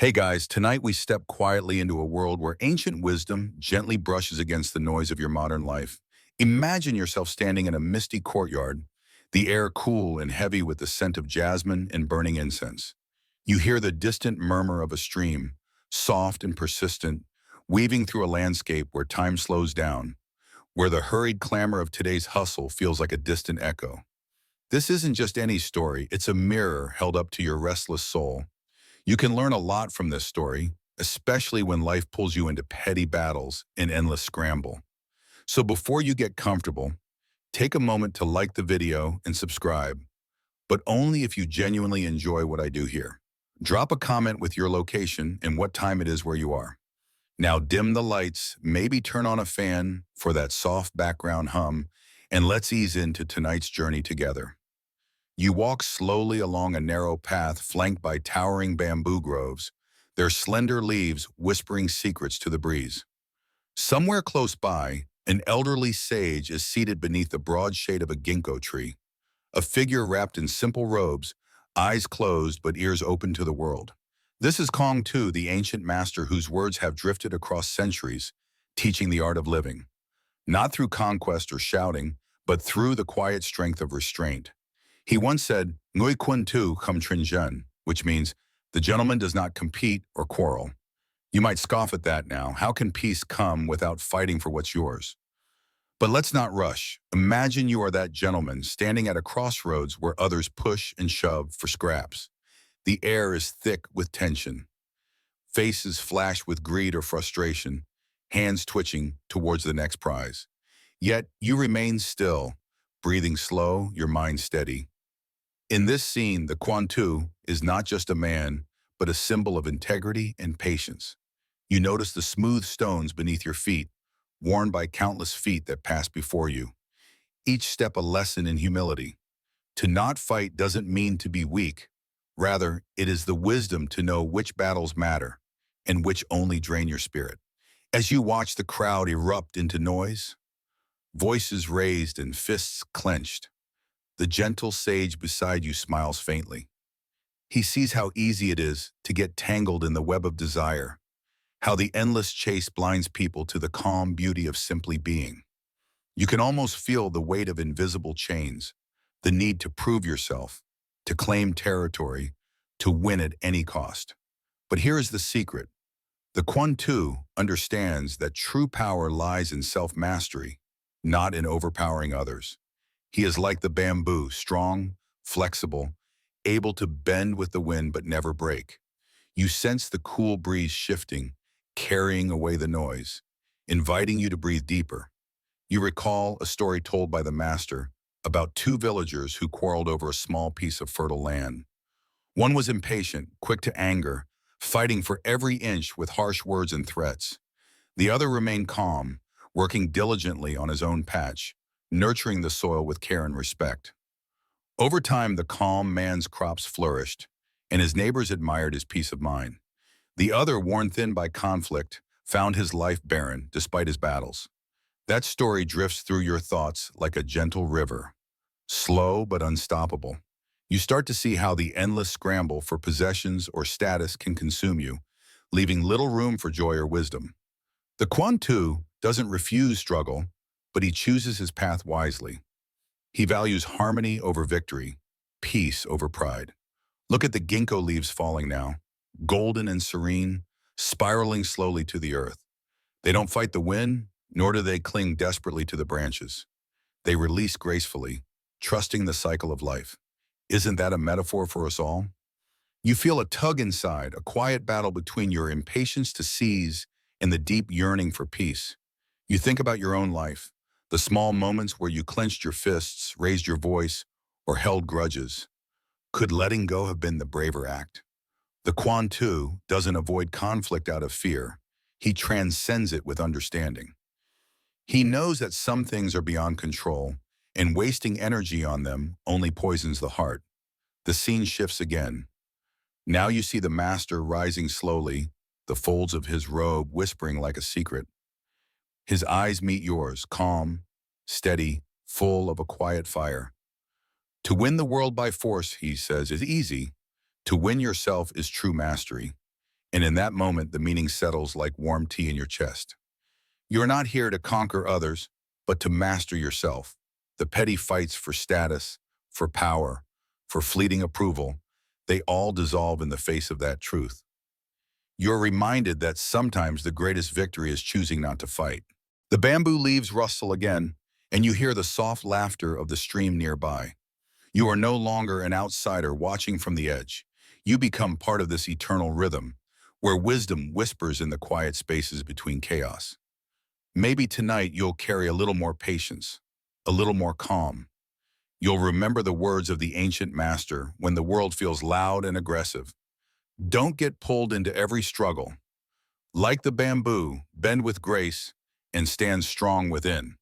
Hey guys, tonight we step quietly into a world where ancient wisdom gently brushes against the noise of your modern life. Imagine yourself standing in a misty courtyard, the air cool and heavy with the scent of jasmine and burning incense. You hear the distant murmur of a stream, soft and persistent, weaving through a landscape where time slows down, where the hurried clamor of today's hustle feels like a distant echo. This isn't just any story, it's a mirror held up to your restless soul. You can learn a lot from this story, especially when life pulls you into petty battles and endless scramble. So before you get comfortable, take a moment to like the video and subscribe, but only if you genuinely enjoy what I do here. Drop a comment with your location and what time it is where you are. Now dim the lights, maybe turn on a fan for that soft background hum, and let's ease into tonight's journey together. You walk slowly along a narrow path flanked by towering bamboo groves, their slender leaves whispering secrets to the breeze. Somewhere close by, an elderly sage is seated beneath the broad shade of a ginkgo tree, a figure wrapped in simple robes, eyes closed but ears open to the world. This is Kong Tu, the ancient master whose words have drifted across centuries, teaching the art of living, not through conquest or shouting, but through the quiet strength of restraint. He once said, Ngui Kun Tu Kum Trin Zhen, which means, the gentleman does not compete or quarrel. You might scoff at that now. How can peace come without fighting for what's yours? But let's not rush. Imagine you are that gentleman standing at a crossroads where others push and shove for scraps. The air is thick with tension. Faces flash with greed or frustration, hands twitching towards the next prize. Yet you remain still, breathing slow, your mind steady. In this scene, the Quan Tu is not just a man, but a symbol of integrity and patience. You notice the smooth stones beneath your feet, worn by countless feet that pass before you. Each step a lesson in humility. To not fight doesn't mean to be weak. Rather, it is the wisdom to know which battles matter and which only drain your spirit. As you watch the crowd erupt into noise, voices raised and fists clenched, the gentle sage beside you smiles faintly. He sees how easy it is to get tangled in the web of desire, how the endless chase blinds people to the calm beauty of simply being. You can almost feel the weight of invisible chains, the need to prove yourself, to claim territory, to win at any cost. But here is the secret. The Quan Tu understands that true power lies in self-mastery, not in overpowering others. He is like the bamboo, strong, flexible, able to bend with the wind but never break. You sense the cool breeze shifting, carrying away the noise, inviting you to breathe deeper. You recall a story told by the master about two villagers who quarreled over a small piece of fertile land. One was impatient, quick to anger, fighting for every inch with harsh words and threats. The other remained calm, working diligently on his own patch, nurturing the soil with care and respect. Over time, the calm man's crops flourished, and his neighbors admired his peace of mind. The other, worn thin by conflict, found his life barren despite his battles. That story drifts through your thoughts like a gentle river, slow but unstoppable. You start to see how the endless scramble for possessions or status can consume you, leaving little room for joy or wisdom. The Quan Tu doesn't refuse struggle, but he chooses his path wisely. He values harmony over victory, peace over pride. Look at the ginkgo leaves falling now, golden and serene, spiraling slowly to the earth. They don't fight the wind, nor do they cling desperately to the branches. They release gracefully, trusting the cycle of life. Isn't that a metaphor for us all? You feel a tug inside, a quiet battle between your impatience to seize and the deep yearning for peace. You think about your own life, the small moments where you clenched your fists, raised your voice, or held grudges. Could letting go have been the braver act? The Quan Tu doesn't avoid conflict out of fear. He transcends it with understanding. He knows that some things are beyond control, and wasting energy on them only poisons the heart. The scene shifts again. Now you see the master rising slowly, the folds of his robe whispering like a secret. His eyes meet yours, calm, steady, full of a quiet fire. To win the world by force, he says, is easy. To win yourself is true mastery. And in that moment, the meaning settles like warm tea in your chest. You're not here to conquer others, but to master yourself. The petty fights for status, for power, for fleeting approval, they all dissolve in the face of that truth. You're reminded that sometimes the greatest victory is choosing not to fight. The bamboo leaves rustle again, and you hear the soft laughter of the stream nearby. You are no longer an outsider watching from the edge. You become part of this eternal rhythm, where wisdom whispers in the quiet spaces between chaos. Maybe tonight you'll carry a little more patience, a little more calm. You'll remember the words of the ancient master when the world feels loud and aggressive. Don't get pulled into every struggle. Like the bamboo, bend with grace and stand strong within.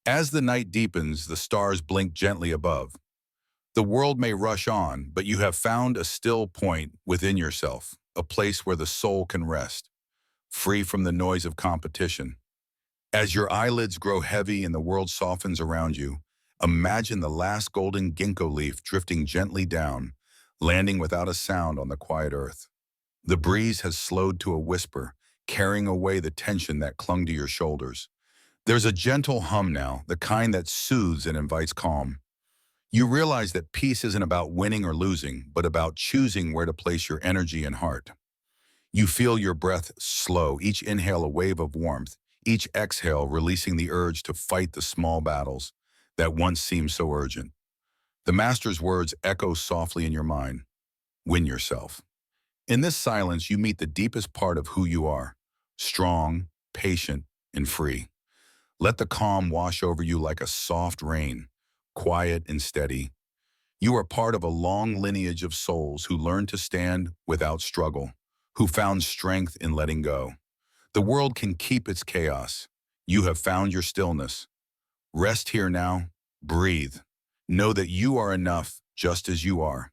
As the night deepens, the stars blink gently above. The world may rush on, but you have found a still point within yourself, a place where the soul can rest, free from the noise of competition. As your eyelids grow heavy and the world softens around you, imagine the last golden ginkgo leaf drifting gently down, landing without a sound on the quiet earth. The breeze has slowed to a whisper, carrying away the tension that clung to your shoulders. There's a gentle hum now, the kind that soothes and invites calm. You realize that peace isn't about winning or losing, but about choosing where to place your energy and heart. You feel your breath slow, each inhale a wave of warmth, each exhale releasing the urge to fight the small battles that once seemed so urgent. The master's words echo softly in your mind. Win yourself. In this silence, you meet the deepest part of who you are, strong, patient, and free. Let the calm wash over you like a soft rain, quiet and steady. You are part of a long lineage of souls who learned to stand without struggle, who found strength in letting go. The world can keep its chaos. You have found your stillness. Rest here now, breathe. Know that you are enough just as you are.